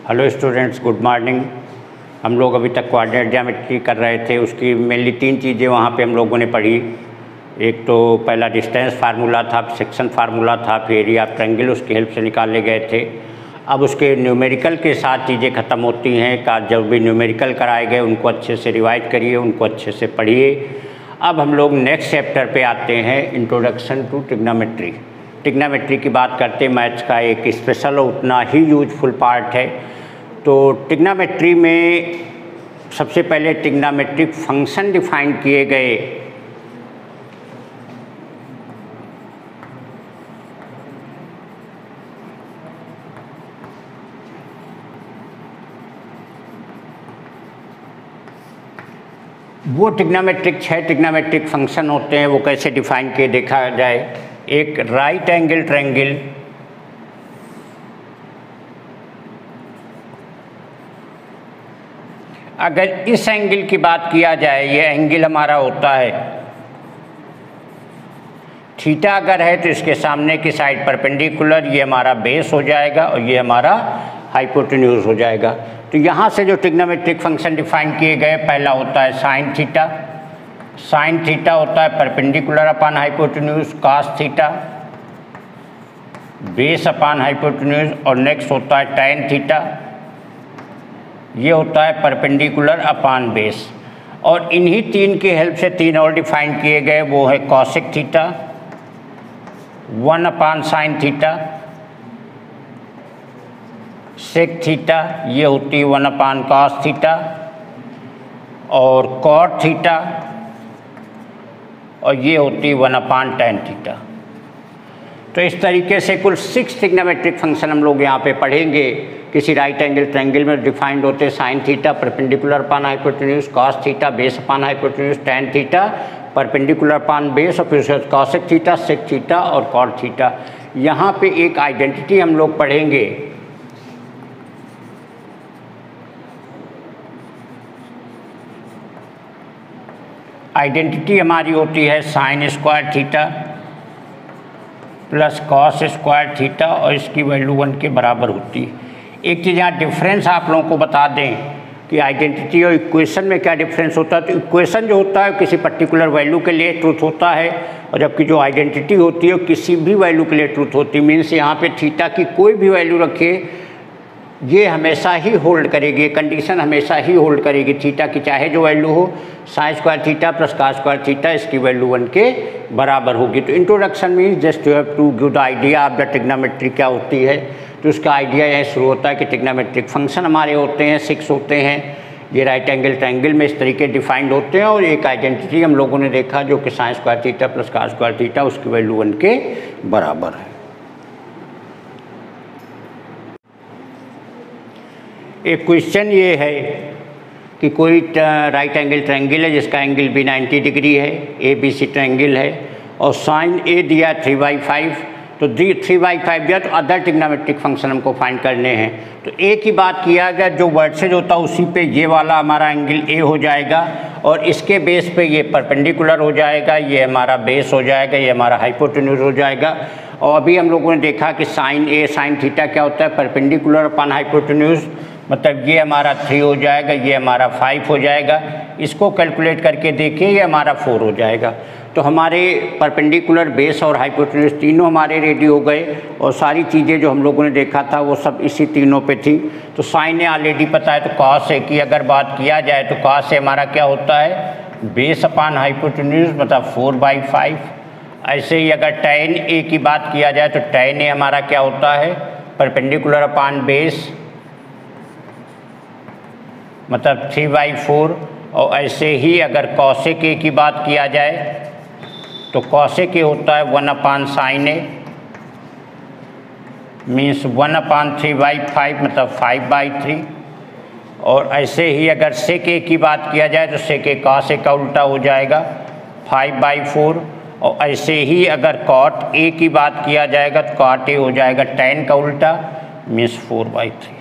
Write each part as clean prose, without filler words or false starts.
Hello students, good morning. हम लोग अभी तक कोऑर्डिनेट ज्योमेट्री कर रहे थे। उसकी मेनली 3 चीज़ें वहाँ पे हम लोगों ने पढ़ी। एक तो पहला डिस्टेंस फार्मूला था, सेक्शन फार्मूला था, फिर एरिया ऑफ ट्रायंगल उसकी हेल्प से निकाले गए थे। अब उसके न्यूमेरिकल के साथ चीज़ें ख़त्म होती हैं का जब भी न्यूमेरिकल कराए गए उनको अच्छे से रिवाइज करिए, उनको अच्छे से पढ़िए। अब हम लोग नेक्स्ट चैप्टर पे आते हैं, इंट्रोडक्शन टू ट्रिग्नोमेट्री। ट्रिग्नोमेट्री की बात करते हैं, मैथ्स का एक स्पेशल और उतना ही यूजफुल पार्ट है। तो ट्रिग्नोमेट्री में सबसे पहले ट्रिग्नोमेट्रिक फंक्शन डिफाइन किए गए। वो ट्रिग्नोमेट्रिक 6 ट्रिग्नोमेट्रिक फंक्शन होते हैं, वो कैसे डिफाइन किए देखा जाए। एक राइट एंगल ट्रायंगल, अगर इस एंगल की बात किया जाए, ये एंगल हमारा होता है थीटा अगर है तो इसके सामने की साइड परपेंडिकुलर, ये हमारा बेस हो जाएगा और ये हमारा हाइपोटेन्यूज हो जाएगा। तो यहाँ से जो ट्रिग्नोमेट्रिक फंक्शन डिफाइन किए गए, पहला होता है साइन थीटा। साइन थीटा होता है परपेंडिकुलर अपान hypotenuse, cos theta base upon hypotenuse, और नेक्स्ट होता है टैन थीटा, ये होता है परपेंडिकुलर अपान बेस। और इन्हीं 3 की हेल्प से 3 और डिफाइन किए गए, वो है cosec theta, 1 upon sine theta, sec theta, ये होती है 1 अपान कॉस थीटा, और कॉट थीटा, और ये होती है 1 अपान टैन थीटा। तो इस तरीके से कुल 6 ट्रिग्नोमेट्रिक फंक्शन हम लोग यहाँ पे पढ़ेंगे। किसी राइट एंगल ट्रायंगल में डिफाइंड होते हैं साइन थीटा परपेंडिकुलर अपान hypotenuse, cos theta base upon hypotenuse, tan theta perpendicular अपान बेस, और फिर कॉसेक थीटा, सेक थीटा और कॉट थीटा। यहाँ पे एक आइडेंटिटी हम लोग पढ़ेंगे। आइडेंटिटी हमारी होती है sign square theta plus cos square theta, और इसकी वैल्यू 1 के बराबर होती है। एक चीज़ यहाँ डिफरेंस आप लोगों को बता दें कि आइडेंटिटी और इक्वेशन में क्या डिफरेंस होता है। तो इक्वेशन जो होता है किसी पर्टिकुलर वैल्यू के लिए ट्रूथ होता है, और जबकि जो आइडेंटिटी होती है वो किसी भी वैल्यू के लिए ट्रूथ होती है। मीन्स यहाँ पे थीटा की कोई भी वैल्यू रखिए, ये हमेशा ही होल्ड करेगी, कंडीशन हमेशा ही होल्ड करेगी। थीटा की चाहे जो वैल्यू हो, sine square theta plus cos square theta, इसकी वैल्यू 1 के बराबर होगी। तो introduction means just you have to give the idea of the trigonometry क्या होती है। तो उसका आइडिया यह शुरू होता है कि ट्रिग्नोमेट्रिक फंक्शन हमारे होते हैं 6 होते हैं। ये राइट एंगल ट्रायंगल में इस तरीके डिफाइंड होते हैं, और एक आइडेंटिटी हम लोगों ने देखा जो कि sign square theta plus cos square theta, उसकी वैल्यू 1 के बराबर है। एक क्वेश्चन ये है कि कोई राइट एंगल ट्रायंगल है जिसका एंगल भी 90 डिग्री है, ABC ट्रायंगल है, और साइन A दिया 3/5, तो 3/5 दिया, तो अदर ट्रिग्नोमेट्रिक फंक्शन हमको फाइंड करने हैं। तो A की बात किया गया, जो वर्सेज होता है उसी पे ये वाला हमारा एंगल A हो जाएगा, और इसके बेस पे ये परपेंडिकुलर हो जाएगा, ये हमारा बेस हो जाएगा, ये हमारा हाइपोटेन्यूज हो जाएगा। और अभी हम लोगों ने देखा कि साइन A साइन थीटा क्या होता है, परपेंडिकुलर अपान हाइपोटेन्यूज, मतलब ये हमारा 3 हो जाएगा, ये हमारा 5 हो जाएगा। इसको कैलकुलेट करके देखिए, ये हमारा 4 हो जाएगा। तो हमारे परपेंडिकुलर बेस और हाइपोटेन्यूज तीनों हमारे रेडी हो गए, और सारी चीज़ें जो हम लोगों ने देखा था वो सब इसी तीनों पे थी। तो साइन ऑलरेडी पता है, तो कॉस ए की अगर बात किया जाए तो कॉस ए हमारा क्या होता है, बेस अपान हाइपोटेन्यूज, मतलब 4/5। ऐसे ही अगर टैन ए की बात किया जाए तो टैन ए हमारा क्या होता है, परपेंडिकुलर अपान बेस, मतलब 3/4। और ऐसे ही अगर कॉसेक ए की बात किया जाए तो कॉसेक ए होता है 1 अपान साइन ए, मीन्स 1 अपान 3/5, मतलब 5/3। और ऐसे ही अगर सेक ए की बात किया जाए तो सेक ए कॉस ए का उल्टा हो जाएगा 5/4। और ऐसे ही अगर कॉट ए की बात किया जाएगा तो कॉट ए हो जाएगा टैन का उल्टा, मीन्स 4/3।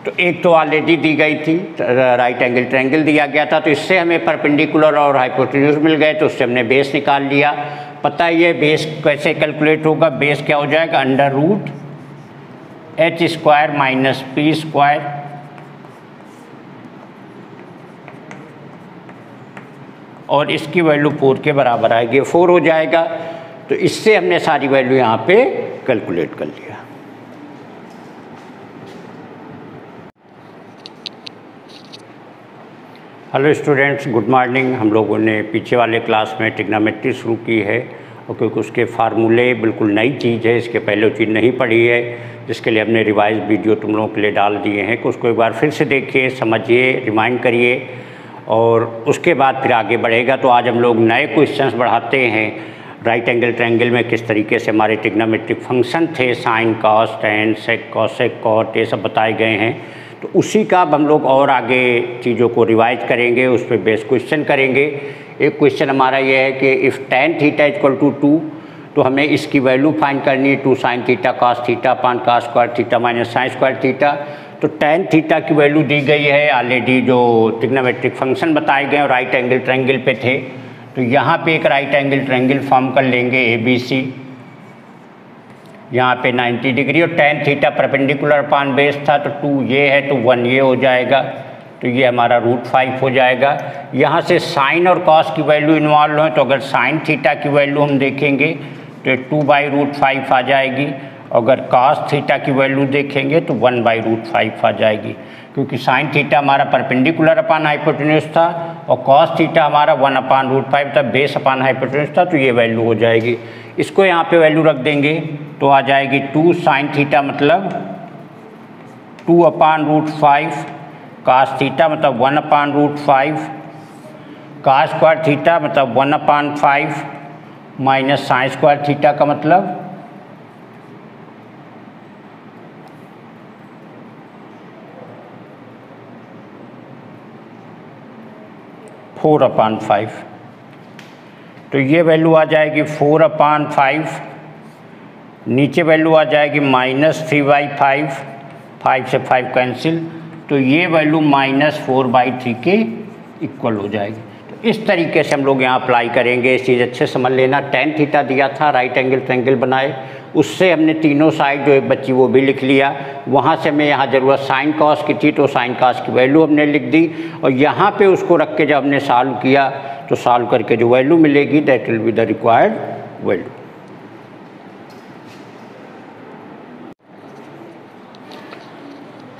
तो एक तो ऑलरेडी दी गई थी, राइट एंगल ट्रायंगल दिया गया था, तो इससे हमें परपेंडिकुलर और हाइपोटेन्यूज मिल गए, तो उससे हमने बेस निकाल लिया। पता है ये बेस कैसे कैलकुलेट होगा, बेस क्या हो जाएगा, under root H square minus P square और इसकी वैल्यू 4 के बराबर आएगी, 4 हो जाएगा। तो इससे हमने सारी वैल्यू यहाँ पे कैलकुलेट कर लिया। Hello students, good morning. हम लोगों ने पीछे वाले क्लास में ट्रिग्नोमेट्री शुरू की है और क्योंकि उसके फार्मूले बिल्कुल नई चीज़ है, इसके पहले वो चीज़ नहीं पढ़ी है, जिसके लिए हमने रिवाइज वीडियो तुम लोगों के लिए डाल दिए हैं कि उसको एक बार फिर से देखिए, समझिए, रिमाइंड करिए और उसके बाद फिर आगे बढ़ेगा। तो आज हम लोग नए क्वेश्चंस बढ़ाते हैं। राइट एंगल ट्रायंगल में किस तरीके से हमारे ट्रिग्नोमेट्रिक फंक्शन थे, साइन, कॉस, टेन, सेक, कॉसेक, कॉट, ये सब बताए गए हैं। तो उसी का अब हम लोग और आगे चीज़ों को रिवाइज करेंगे, उस पर बेस क्वेश्चन करेंगे। एक क्वेश्चन हमारा ये है कि if tan theta equal to 2, तो हमें इसकी वैल्यू फाइंड करनी है 2 sin theta cos theta upon cos square theta minus sign square theta. तो tan थीटा की वैल्यू दी गई है ऑलरेडी, जो ट्रिग्नोमेट्रिक फंक्शन बताए गए और राइट एंगल ट्रायंगल पे थे। तो यहाँ पे एक राइट एंगल ट्रायंगल फॉर्म कर लेंगे ABC, यहाँ पे 90 डिग्री और tan थीटा परपेंडिकुलर अपान बेस था, तो 2 ये है तो 1 ये हो जाएगा। तो ये हमारा √5 हो जाएगा। यहाँ से साइन और कॉस की वैल्यू इन्वॉल्व है, तो अगर साइन थीटा की वैल्यू हम देखेंगे तो 2/√5 आ जाएगी। अगर कॉस थीटा की वैल्यू देखेंगे तो 1/√5 आ जाएगी, क्योंकि साइन थीटा हमारा परपेंडिकुलर अपान हाइपोटेन्यूज था और कॉस थीटा हमारा 1/√5 था, बेस अपान हाइपोटेन्यूज था, तो ये वैल्यू हो जाएगी। इसको यहाँ पे वैल्यू रख देंगे तो आ जाएगी 2 sin थीटा मतलब 2/√5, cos थीटा मतलब 1/√5, cos स्क्वायर थीटा मतलब 1/5 माइनस साइन स्क्वायर थीटा का मतलब 4/5। तो ये वैल्यू आ जाएगी 4/5, नीचे वैल्यू आ जाएगी -3/5, 5 से 5 कैंसिल, तो ये वैल्यू -4/3 के इक्वल हो जाएगी। तो इस तरीके से हम लोग यहाँ अप्लाई करेंगे। इस चीज़ अच्छे समझ लेना। tan थीटा दिया था, राइट एंगल ट्रायंगल बनाए, उससे हमने तीनों साइड जो एक बच्ची वो भी लिख लिया। वहाँ से हमें यहाँ ज़रूरत साइन कॉस की थी, तो साइन कॉस की वैल्यू हमने लिख दी और यहाँ पे उसको रख के जब हमने सॉल्व किया तो सॉल्व करके जो वैल्यू मिलेगी that will be the required value.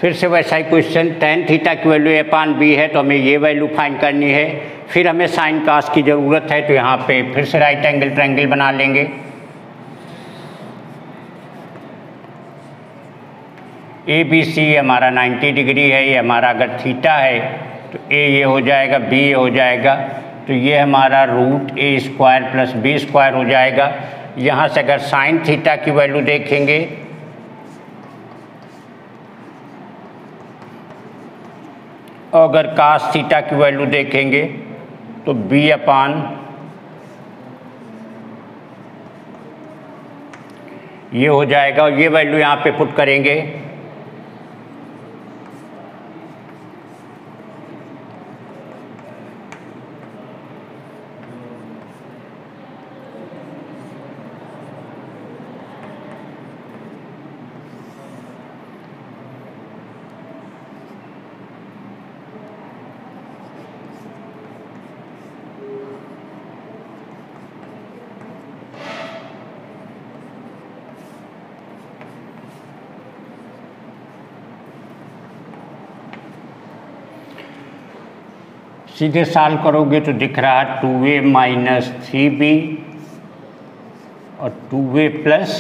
फिर से वैसा ही क्वेश्चन, tan थीटा की वैल्यू A/B है, तो हमें ये वैल्यू फाइंड करनी है। फिर हमें साइन कॉस की ज़रूरत है, तो यहाँ पे फिर से राइट एंगल ट्रायंगल बना लेंगे। ABC हमारा 90 डिग्री है, ये हमारा अगर थीटा है तो A ये हो जाएगा, B ये हो जाएगा, तो ये हमारा √A² प्लस B² हो जाएगा। यहाँ से अगर साइन थीटा की वैल्यू देखेंगे और अगर cos थीटा की वैल्यू देखेंगे तो B अपान ये हो जाएगा और ये वैल्यू यहाँ पे पुट करेंगे सीधे सॉल्व करोगे तो दिख रहा है 2A माइनस 3B और 2A प्लस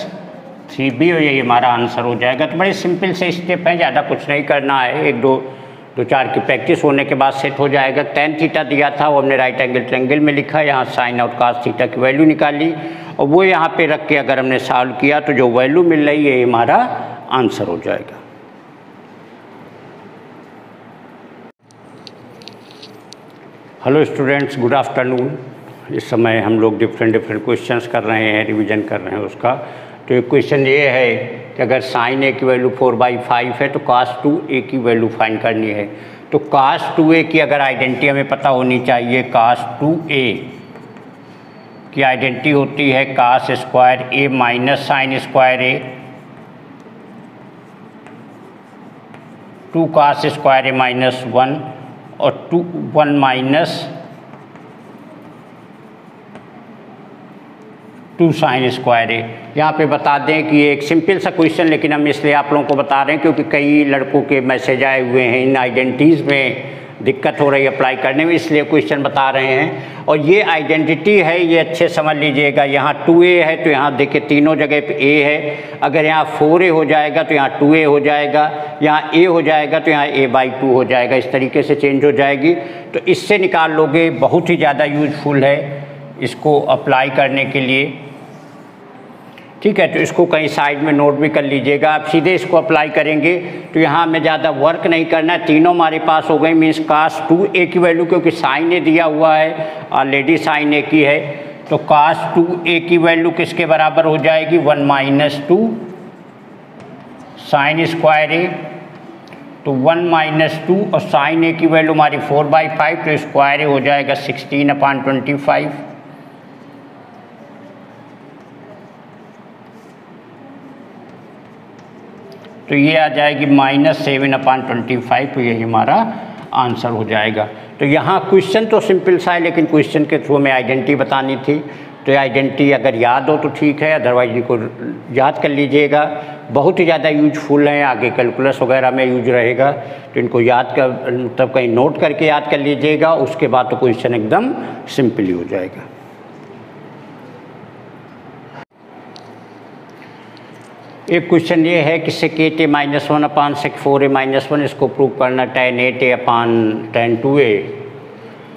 3B और यही हमारा आंसर हो जाएगा। तो बड़े सिंपल से स्टेप हैं, ज़्यादा कुछ नहीं करना है, 1 2 4 की प्रैक्टिस होने के बाद सेट हो जाएगा। tan थीटा दिया था वो हमने राइट एंगल ट्रायंगल में लिखा, यहाँ साइन और cos थीटा की वैल्यू निकाली और वो यहाँ पे रख के अगर हमने सॉल्व किया तो जो वैल्यू मिल रही है हमारा आंसर हो जाएगा। Hello students, good afternoon. इस समय हम लोग डिफरेंट क्वेश्चंस कर रहे हैं, रिवीजन कर रहे हैं उसका। तो एक क्वेश्चन ये है कि अगर साइन A की वैल्यू 4/5 है तो cos 2A की वैल्यू फाइंड करनी है। तो cos 2A की अगर आइडेंटिटी हमें पता होनी चाहिए, cos 2A की आइडेंटिटी होती है cos square A minus sine square A 2 cos square A minus 1 और 1 माइनस 2 साइन स्क्वायर ए। यहाँ पे बता दें कि ये एक सिंपल सा क्वेश्चन, लेकिन हम इसलिए आप लोगों को बता रहे हैं क्योंकि कई लड़कों के मैसेज आए हुए हैं, इन आइडेंटिटीज़ में दिक्कत हो रही है अप्लाई करने में, इसलिए क्वेश्चन बता रहे हैं। और ये आइडेंटिटी है, ये अच्छे समझ लीजिएगा। यहाँ 2a है तो यहाँ देखिए तीनों जगह पे a है। अगर यहाँ 4a हो जाएगा तो यहाँ 2a हो जाएगा, यहाँ a हो जाएगा तो यहाँ a/2 हो जाएगा, इस तरीके से चेंज हो जाएगी। तो इससे निकाल लोगे, बहुत ही ज़्यादा यूजफुल है इसको अप्लाई करने के लिए। ठीक है, तो इसको कहीं साइड में नोट भी कर लीजिएगा। आप सीधे इसको अप्लाई करेंगे तो यहाँ हमें ज़्यादा वर्क नहीं करना है। तीनों हमारे पास हो गए, मीन्स cos 2a की वैल्यू, क्योंकि साइन ए दिया हुआ है, ऑलरेडी साइन ए की है, तो cos 2a की वैल्यू किसके बराबर हो जाएगी? 1 माइनस 2 साइन स्क्वायर ए। तो 1 माइनस 2 और साइन ए की वैल्यू हमारी 4/5, तो स्क्वायर ए हो जाएगा 16/25। तो ये आ जाएगी -7/25, तो यही हमारा आंसर हो जाएगा। तो यहाँ क्वेश्चन तो सिंपल सा है, लेकिन क्वेश्चन के थ्रू हमें आइडेंटिटी बतानी थी। तो ये आइडेंटिटी अगर याद हो तो ठीक है, अदरवाइज इनको याद कर लीजिएगा। बहुत ही ज़्यादा यूजफुल है, आगे कैलकुलस वगैरह में यूज रहेगा, तो इनको याद कर मतलब कहीं नोट करके याद कर लीजिएगा। उसके बाद तो क्वेश्चन एकदम सिंपल ही हो जाएगा। एक क्वेश्चन ये है कि sec 8a - 1 अपान sec 4a - 1, इसको प्रूव करना tan 8a अपान tan 2a।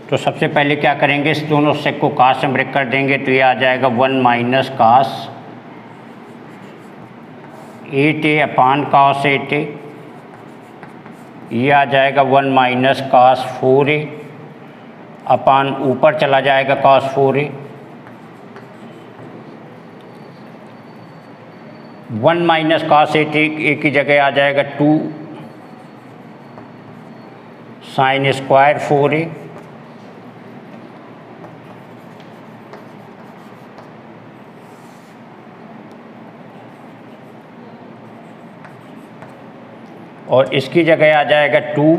तो सबसे पहले क्या करेंगे, इस दोनों सेक को cos में ब्रेक कर देंगे, तो ये आ जाएगा 1 माइनस cos 8a अपान cos 8a। ये आ जाएगा 1 माइनस cos 4a अपान ऊपर चला जाएगा cos 4a। 1 minus cos 8a की जगह आ जाएगा 2 साइन स्क्वायर 4a। और इसकी जगह आ जाएगा 2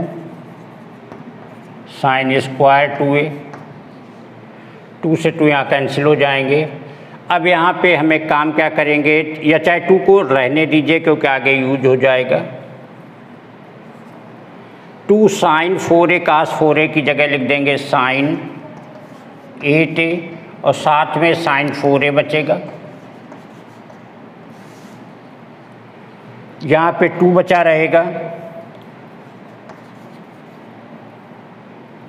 साइन स्क्वायर 2a। 2 से 2 यहाँ कैंसिल हो जाएंगे। अब यहाँ पे हमें काम क्या करेंगे, या चाहे 2 को रहने दीजिए क्योंकि आगे यूज हो जाएगा। 2 साइन 4a cos 4a की जगह लिख देंगे साइन 8a, और साथ में साइन 4a बचेगा। यहाँ पे 2 बचा रहेगा,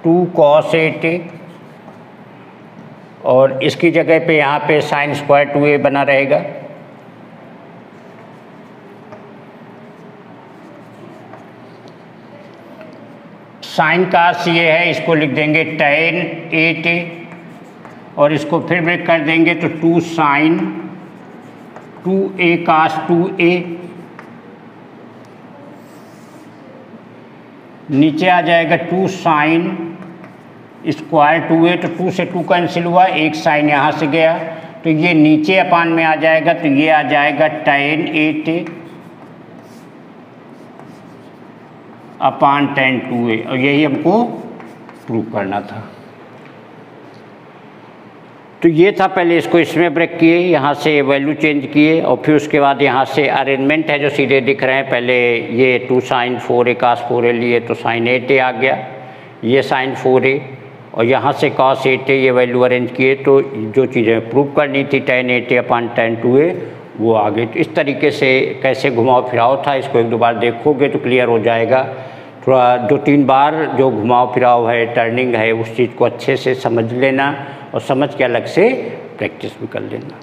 2 cos 8a, और इसकी जगह पे यहाँ पे साइन स्क्वायर 2a बना रहेगा। साइन कास ये है, इसको लिख देंगे tan 8a, और इसको फिर ब्रेक कर देंगे तो 2 साइन 2a cos 2a। नीचे आ जाएगा 2 साइन स्क्वायर 2a, तो 2 से 2 कैंसिल हुआ, एक साइन यहाँ से गया, तो ये नीचे अपान में आ जाएगा, तो ये आ जाएगा tan 8a अपान tan 2a, और यही हमको प्रूव करना था। तो ये था, पहले इसको इसमें ब्रेक किए, यहाँ से वैल्यू चेंज किए, और फिर उसके बाद यहाँ से अरेंजमेंट है जो सीधे दिख रहे हैं। पहले ये 2 साइन 4a cos 4a लिए तो साइन 8a आ गया, ये साइन 4a, और यहाँ से cos 8a ये वैल्यू अरेंज किए, तो जो चीज़ें प्रूव करनी थी tan 8a अपान tan 2a वो आ गई। तो इस तरीके से कैसे घुमाव फिराव था, इसको 1-2 बार देखोगे तो क्लियर हो जाएगा। थोड़ा 2-3 बार जो घुमाव फिराव है, टर्निंग है, उस चीज़ को अच्छे से समझ लेना, और समझ के अलग से प्रैक्टिस भी कर लेना।